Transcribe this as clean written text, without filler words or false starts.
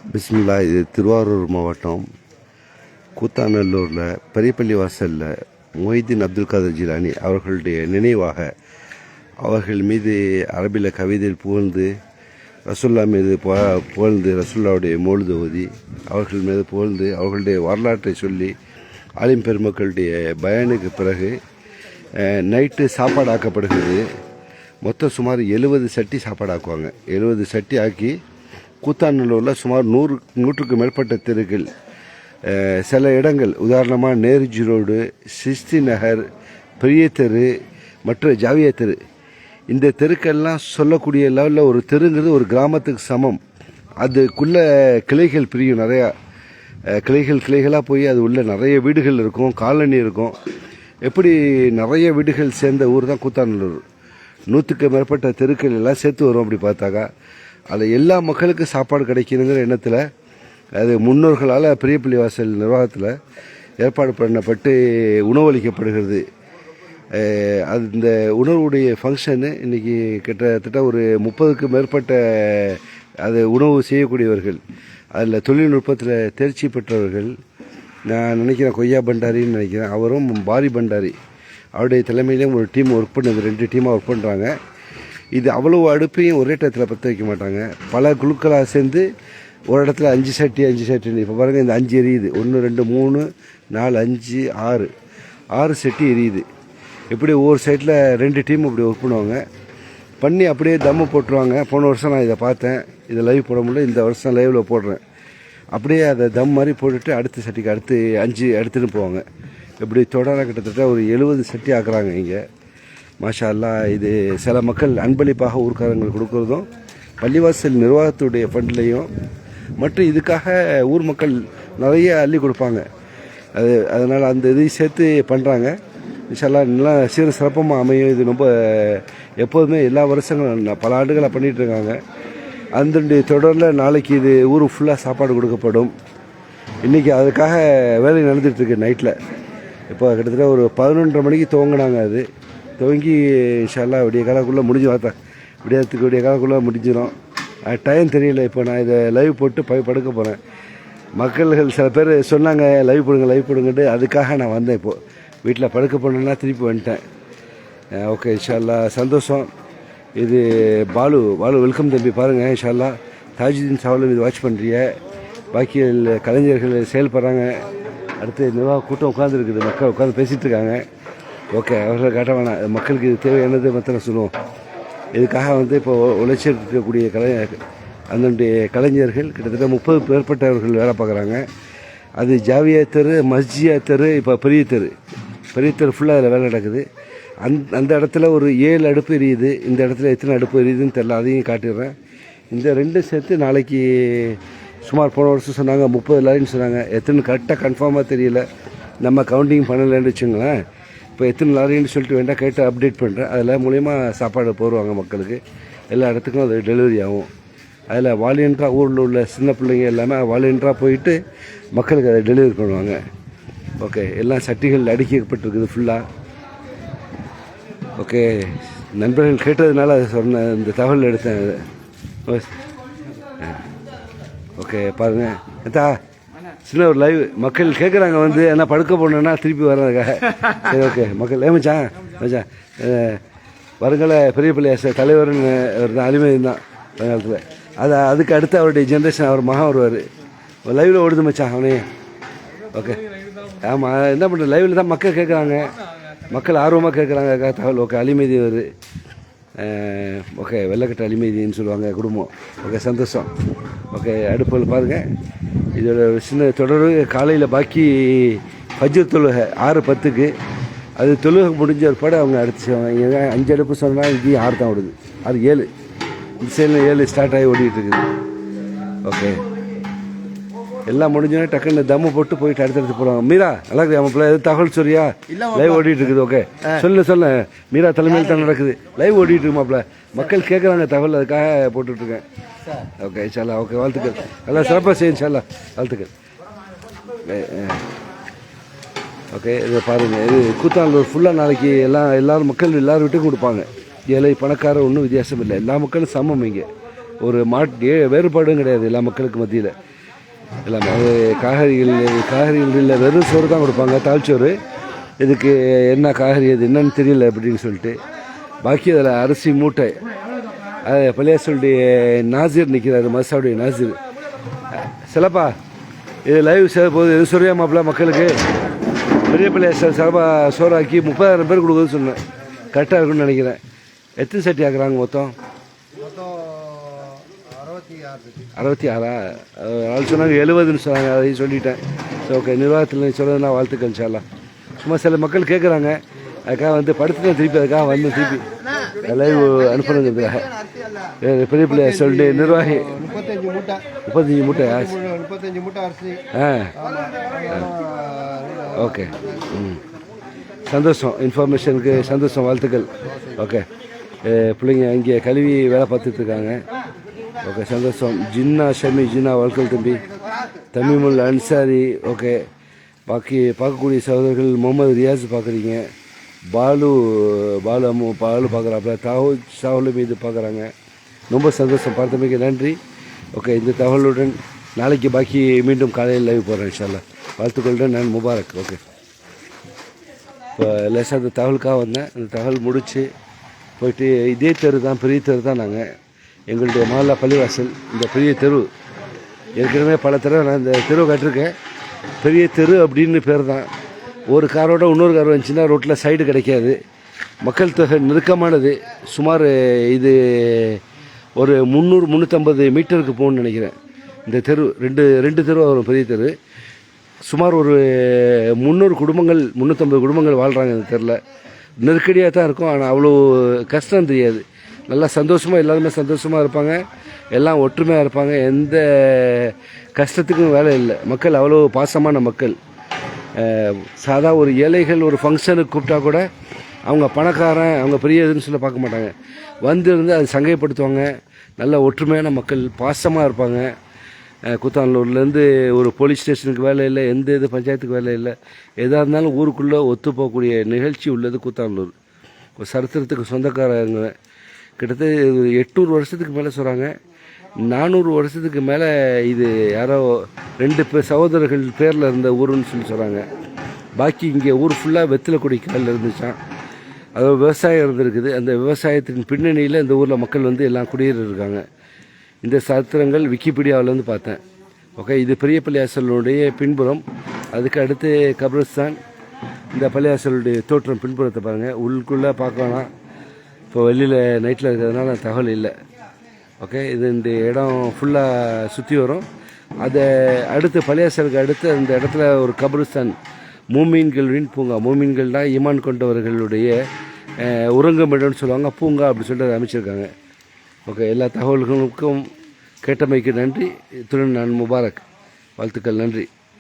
பிஸ்மில்லா. இது திருவாரூர் மாவட்டம் கூத்தாநல்லூரில் பெரியப்பள்ளி வாசலில் மொய்தீன் அப்துல் காதர் ஜிலானி அவர்களுடைய நினைவாக அவர்கள் மீது அரபியில் கவிதையில் புகழ்ந்து ரசுல்லா மீது புகழ்ந்து ரசுல்லாவுடைய மௌலிது ஓதி அவர்கள் மீது புகழ்ந்து அவர்களுடைய வரலாற்றை சொல்லி ஆலிம் பெருமக்களுடைய பயானுக்கு பிறகு நைட்டு சாப்பாடு ஆக்கப்படுகிறது. மொத்தம் சுமார் 70 சட்டி சாப்பாடு ஆக்குவாங்க. 70 சட்டி ஆக்கி கூத்தாநல்லூரில் சுமார் 100க்கு மேற்பட்ட தெருக்கள், சில இடங்கள் உதாரணமாக நேருஜி ரோடு, சிஸ்தி நகர், பெரிய தெரு, மற்ற ஜாவியா தெரு, இந்த தெருக்கள்லாம் சொல்லக்கூடிய லெவலில் ஒரு தெருங்கிறது ஒரு கிராமத்துக்கு சமம். அதுக்குள்ளே கிளைகள் பிரியும், நிறையா கிளைகளாக போய் அது உள்ள நிறைய வீடுகள் இருக்கும், காலனி இருக்கும். எப்படி நிறைய வீடுகள் சேர்ந்த ஊர் தான் கூத்தாநல்லூர். 100க்கு மேற்பட்ட தெருக்கள் எல்லாம் சேர்த்து வரும். அப்படி பார்த்தாக்கா அதில் எல்லா மக்களுக்கும் சாப்பாடு கிடைக்கணுங்கிற எண்ணத்தில் அது முன்னோர்களால் பெரியப்பள்ளி வாசல் நிர்வாகத்தில் ஏற்பாடு பண்ணப்பட்டு உணவளிக்கப்படுகிறது. அது இந்த உணவுடைய ஃபங்க்ஷனு இன்றைக்கி கிட்டத்தட்ட ஒரு 30க்கு மேற்பட்ட அது உணவு செய்யக்கூடியவர்கள், அதில் தொழில்நுட்பத்தில் தேர்ச்சி பெற்றவர்கள். நான் நினைக்கிறேன் கொய்யா பண்டாரின்னு நினைக்கிறேன், அவரும் பாரி பண்டாரி, அவருடைய தலைமையிலையும் ஒரு டீம் ஒர்க் பண்ணுது. 2 டீமாக ஒர்க் பண்ணுறாங்க. இது அவ்வளோ அடுப்பையும் ஒரே டயத்தில் பற்ற வைக்க மாட்டாங்க. பல குழுக்களாக சேர்ந்து ஒரு இடத்துல 5 சட்டி இப்போ பாருங்கள், இந்த 5 எரியுது. 1 2 3 4 5 6 சட்டி எரியுது. இப்படி ஒவ்வொரு சைட்டில் 2 டீம் இப்படி ஒர்க் பண்ணுவாங்க. பண்ணி அப்படியே தம்மு போட்டுருவாங்க. போன வருஷம் நான் இதை பார்த்தேன். இதை லைவ் போட முடியல, இந்த வருஷம் லைவில் போடுறேன். அப்படியே அதை தம் மாதிரி போட்டுட்டு அடுத்த சட்டிக்கு அடுத்து 5 எடுத்துகிட்டு போவாங்க. இப்படி தொடர கிட்டத்தட்ட ஒரு 70 சட்டி ஆக்குறாங்க இங்கே. மாஷா அல்லா. இது சில மக்கள் அன்பளிப்பாக ஊர்க்காரங்கள் கொடுக்குறதும், பள்ளிவாசல் நிர்வாகத்துடைய ஃபண்ட்லேயும், மற்றும் இதுக்காக ஊர் மக்கள் நிறைய அள்ளி கொடுப்பாங்க. அதனால் அந்த இதையும் சேர்த்து பண்ணுறாங்க. இன்ஷால்லா நல்லா சீர சிறப்பமாக அமையும். இது ரொம்ப எப்போதுமே எல்லா வருஷங்களும் பல ஆண்டுகளாக பண்ணிகிட்டு இருக்காங்க. அந்த தொடரில் நாளைக்கு இது ஊர் ஃபுல்லாக சாப்பாடு கொடுக்கப்படும். இன்றைக்கி அதுக்காக வேலை நடந்துகிட்ருக்கு நைட்டில். இப்போ கிட்டத்தட்ட ஒரு 11:30 மணிக்கு துவங்கினாங்க. அது துவங்கி இன்ஷால்லா விடிய காலக்குள்ளே முடிஞ்சு பார்த்தேன். விடிய காலக்குள்ளே முடிஞ்சிடும். டைம் தெரியல. இப்போ நான் இதை லைவ் போட்டு படுக்க போகிறேன். மக்கள்கள் சில பேர் சொன்னாங்க லைவ் போடுங்கன்ட்டு, அதுக்காக நான் வந்தேன். இப்போது வீட்டில் படுக்க போனேன்னா திருப்பி வந்துட்டேன். ஓகே, இன்ஷால்லா சந்தோஷம். இது பாலு வெல்கம் தம்பி. பாருங்கள், இன்ஷால்லா தாஜுதீன் சாவலும் இது வாட்ச் பண்ணுறிய. பாக்கி கலைஞர்கள் செயல்படுறாங்க. அடுத்து நிர்வாக கூட்டம் உட்காந்துருக்குது, மக்கள் உட்காந்து பேசிகிட்டு இருக்காங்க. ஓகே, அவர்களை காட்ட வேணாம். மக்களுக்கு இது தேவையானது மற்ற சொல்லுவோம். இதுக்காக இப்போ உழைச்சிட்டு இருக்கக்கூடிய அதனுடைய கலைஞர்கள் கிட்டத்தட்ட 30 மேற்பட்டவர்கள் வேலை பார்க்குறாங்க. அது ஜாவியா தெரு, மஸ்ஜியா தெரு, இப்போ பெரிய தெரு ஃபுல்லாக அதில் வேலை நடக்குது. அந்த இடத்துல ஒரு 7 அடுப்பு எரியுது. இந்த இடத்துல எத்தனை அடுப்பு எரியுதுன்னு தெரில, அதையும் காட்டிடுறேன். இந்த 2 சேர்த்து நாளைக்கு சுமார் போன வருஷம் சொன்னாங்க 30 லாரின்னு சொன்னாங்க. எத்தனை கரெக்டாக கன்ஃபார்மாக தெரியல, நம்ம கவுண்டிங் பண்ணலைன்னு வச்சுங்களேன். இப்போ எத்தனை லாரின்னு சொல்லிட்டு வேண்டாம் கேட்டு அப்டேட் பண்ணுறேன். அதில் மூலயமா சாப்பாடு போடுவாங்க மக்களுக்கு. எல்லா இடத்துக்கும் அது டெலிவரி ஆகும். அதில் வாலியன்ட்ராக ஊரில் உள்ள சின்ன பிள்ளைங்க எல்லாமே வாலியன்ட்ராக போயிட்டு மக்களுக்கு அதை டெலிவரி பண்ணுவாங்க. ஓகே, எல்லாம் சட்டிகள் அடுக்கப்பட்டிருக்குது ஃபுல்லாக. ஓகே, நண்பர்கள் கேட்டதுனால அதை சொன்ன இந்த தகவல் எடுத்தேன். ஓகே, பாருங்கள் எத்தா சின்ன ஒரு லைவ். மக்கள் கேட்குறாங்க என்ன படுக்க போனோன்னா திருப்பி வர்றதுக்காக. சரி, ஓகே மக்கள். மச்சான் வருங்கால பெரிய பள்ளியாச தலைவர்னு அவர் தான், அலிமதின் தான் வருங்காலத்தில். அதுக்கு அடுத்து அவருடைய ஜென்ரேஷன், அவர் மகன் வருவார். லைவில் ஓடுது மச்சான் அவனே. ஓகே, ஆமாம், என்ன பண்ணுறது, லைவில் தான் மக்கள் கேட்குறாங்க. மக்கள் ஆர்வமாக கேட்குறாங்க தகவல். ஓகே, அலிமதி வருது. ஓகே, வெள்ளைக்கட்டை அலிமதின்னு சொல்லுவாங்க குடும்பம். ஓகே, சந்தோஷம். ஓகே, அடுப்பில் பாருங்கள். இதோட சின்ன தொடர்பு காலையில் பாக்கி ஃபஜ்ர் தொழுகை 6:10க்கு. அது தொழுகை முடிஞ்ச ஒருபாடு அவங்க அடுத்து செய்வாங்க. 5 அடுப்பு சொன்னால் இங்கேயும் 6 தான் ஓடுது. 6 7 இந்த சைடில் 7 ஸ்டார்ட் ஆகி ஓடிட்டு இருக்குது. ஓகே, எல்லாம் முடிஞ்சோடனே டக்குன்னு தம்மு போட்டு போயிட்டு அடுத்தடுத்து போடுவாங்க. மீரா நல்லா இருக்குது மாப்பிள்ள, எது தகவல் சொல்றியா? லைவ் ஓடிட்டு இருக்குது. ஓகே, சொல்ல மீரா தலைமையில் தான் நடக்குது. லைவ் ஓடிட்டு இருக்கு மாப்பிள்ள. மக்கள் கேட்குறாங்க தகவல், அதுக்காக போட்டுட்ருக்கேன். ஓகே, இன்ஷால்லா. ஓகே, வாழ்த்துக்கள். நல்லா சிறப்பாக செய்யும் இன்ஷால்லா. வாழ்த்துக்கள். ஓகே, இதை பாருங்கள். இது கூத்தாநல்லூர் ஃபுல்லாக நாளைக்கு எல்லாரும் மக்கள் எல்லாரும் வீட்டுக்கும் கொடுப்பாங்க. ஏழை பணக்கார ஒன்றும் வித்தியாசம் இல்லை. எல்லா மக்களும் சமம் இங்கே. ஒரு வேறுபாடும் கிடையாது எல்லா மக்களுக்கு மத்தியில். எல்லாமே அது காய்கறிகள் இல்லை, வெறும் சோறு தான் கொடுப்பாங்க, தாழ்ச்சோறு. இதுக்கு என்ன காய்கறி அது என்னன்னு தெரியல அப்படின்னு சொல்லிட்டு. பாக்கி அதில் அரிசி மூட்டை. அது பள்ளியாசலுடைய நாசிர் நிற்கிறாரு, மசாவுடைய நாசிர். சிலப்பா இது லைவ் சேர போகுது, எது சொல்றியா மாப்பிள்ள மக்களுக்கு? பெரிய பள்ளியாசல் சிலப்பாக சோறாக்கி 30,000 பேர் கொடுக்குறதுன்னு சொன்னேன். கரெக்டாக இருக்குன்னு நினைக்கிறேன். எத்தனை சட்டி ஆக்குறாங்க மொத்தம்? 66. ஆள் சொன்னாங்க 70ன்னு சொன்னாங்க, அதையும் சொல்லிட்டேன். ஸோ ஓகே, நிர்வாகத்தில் சொல்கிறதுனா வாழ்த்துக்கள் இன்ஷால்லா. சும்மா சில மக்கள் கேட்குறாங்க, அதுக்காக வந்து படுத்துட்டேன் திருப்பி, அதுக்காக வந்து திருப்பி லைவ் அனுப்பணுங்கிறதுக்காக. பெரிய பிள்ளைய சொல்லிட்டு நிர்வாகி 35 மூட்டை ஓகே. சந்தோஷம், இன்ஃபர்மேஷனுக்கு சந்தோஷம், வாழ்த்துக்கள். ஓகே, பிள்ளைங்க இங்கே கழுவி வேலை பார்த்துட்ருக்காங்க. ஓகே, சந்தோஷம். ஜின்னா வாழ்க்கல் தம்பி, தமிமுல் அன்சாரி. ஓகே, பார்க்கக்கூடிய சகோதரர்கள் முகமது ரியாஸ் பார்க்குறீங்க, பாலு பார்க்குறாப்புல, சாகுல் மீது பார்க்குறாங்க. ரொம்ப சந்தோஷம், பார்த்தமைக்கு நன்றி. ஓகே, இந்த தகவலுடன் நாளைக்கு பாக்கி மீண்டும் காலையில் லைவ் போகிறேன் இன்ஷால்லா. வாழ்த்துக்களுடன் நான் முபாரக். ஓகே, இப்போ லேசாக அந்த தகவலுக்காக வந்தேன். அந்த தகவல் முடித்து போயிட்டு இதே தெரு தான், பெரிய தெரு தான். நாங்கள் எங்களுடைய மாலா பள்ளிவாசல் இந்த பெரிய தெரு. ஏற்கனவே பல தடவை நான் இந்த தெருவை கட்டிருக்கேன். பெரிய தெரு அப்படின்னு பேர் தான். ஒரு காரோட இன்னொரு கார் வந்துச்சுன்னா ரோட்டில் சைடு கிடைக்காது. மக்கள் தொகை நெருக்கமானது. சுமார் இது ஒரு 300-350 மீட்டருக்கு போகணுன்னு நினைக்கிறேன். இந்த தெரு ரெண்டு தெரு வரும், பெரிய தெரு. சுமார் ஒரு 300 குடும்பங்கள் 350 குடும்பங்கள் வாழ்கிறாங்க இந்த தெருவில். நெருக்கடியாக தான் இருக்கும், ஆனால் அவ்வளோ கஷ்டம் தெரியாது. நல்லா சந்தோஷமாக, எல்லாருமே சந்தோஷமாக இருப்பாங்க, எல்லாம் ஒற்றுமையாக இருப்பாங்க. எந்த கஷ்டத்துக்கும் வேலை இல்லை. மக்கள் அவ்வளோ பாசமான மக்கள். சாதா ஒரு ஏழைகள் ஒரு ஃபங்க்ஷனுக்கு கூப்பிட்டா கூட அவங்க பணக்காரன், அவங்க பெரிய இதுன்னு சொல்ல பார்க்க மாட்டாங்க. வந்து அது சங்கைப்படுத்துவாங்க. நல்ல ஒற்றுமையான மக்கள், பாசமாக இருப்பாங்க. கூத்தாநல்லூர்லேருந்து ஒரு போலீஸ் ஸ்டேஷனுக்கு வேலை இல்லை, எந்த இது பஞ்சாயத்துக்கு வேலை இல்லை. எதாக இருந்தாலும் ஊருக்குள்ளே ஒத்து போகக்கூடிய நிகழ்ச்சி உள்ளது கூத்தாநல்லூர். ஒரு சரித்திரத்துக்கு சொந்தக்காரங்க. கிட்டத்தட்ட 800 வருஷத்துக்கு மேலே சொல்கிறாங்க. 400 வருஷத்துக்கு மேலே இது யாரோ 2 சகோதரர்கள் பேரில் இருந்த ஊருன்னு சொல்கிறாங்க. பாக்கி இங்கே ஊர் ஃபுல்லாக வெற்றிலை கொடி காலில் இருந்துச்சான். அது விவசாயம் இருந்திருக்குது. அந்த விவசாயத்தின் பின்னணியில் இந்த ஊரில் மக்கள் வந்து எல்லாம் குடியேறிருக்காங்க. இந்த சரித்திரங்கள் விக்கிபீடியாவிலேருந்து பார்த்தேன். ஓகே, இது பெரிய பள்ளியாசலுடைய பின்புறம். அதுக்கு அடுத்து கபிரஸ்தான். இந்த பள்ளியாசலுடைய தோற்றம் பின்புறத்தை பாருங்கள். உள்ளுக்குள்ளே பார்க்கலாம். இப்போ வெளியில் நைட்டில் இருக்கிறதுனால தகவல் இல்லை. ஓகே, இது இந்த இடம் ஃபுல்லாக சுற்றி வரும். அதை அடுத்து பள்ளியாசலுக்கு அடுத்து அந்த இடத்துல ஒரு கபிரஸ்தான், மூமீன்களின் பூங்கா. மூமீன்கள்னால் ஈமான் கொண்டவர்களுடைய உறங்கும் இடம்னு சொல்லுவாங்க, பூங்கா அப்படி சொல்லிட்டு அமைச்சிருக்காங்க. ஓகே, எல்லா தகவல்களுக்கும் கேட்டமைக்கு நன்றி. இத்துடன் நான் முபாரக். வாழ்த்துக்கள், நன்றி.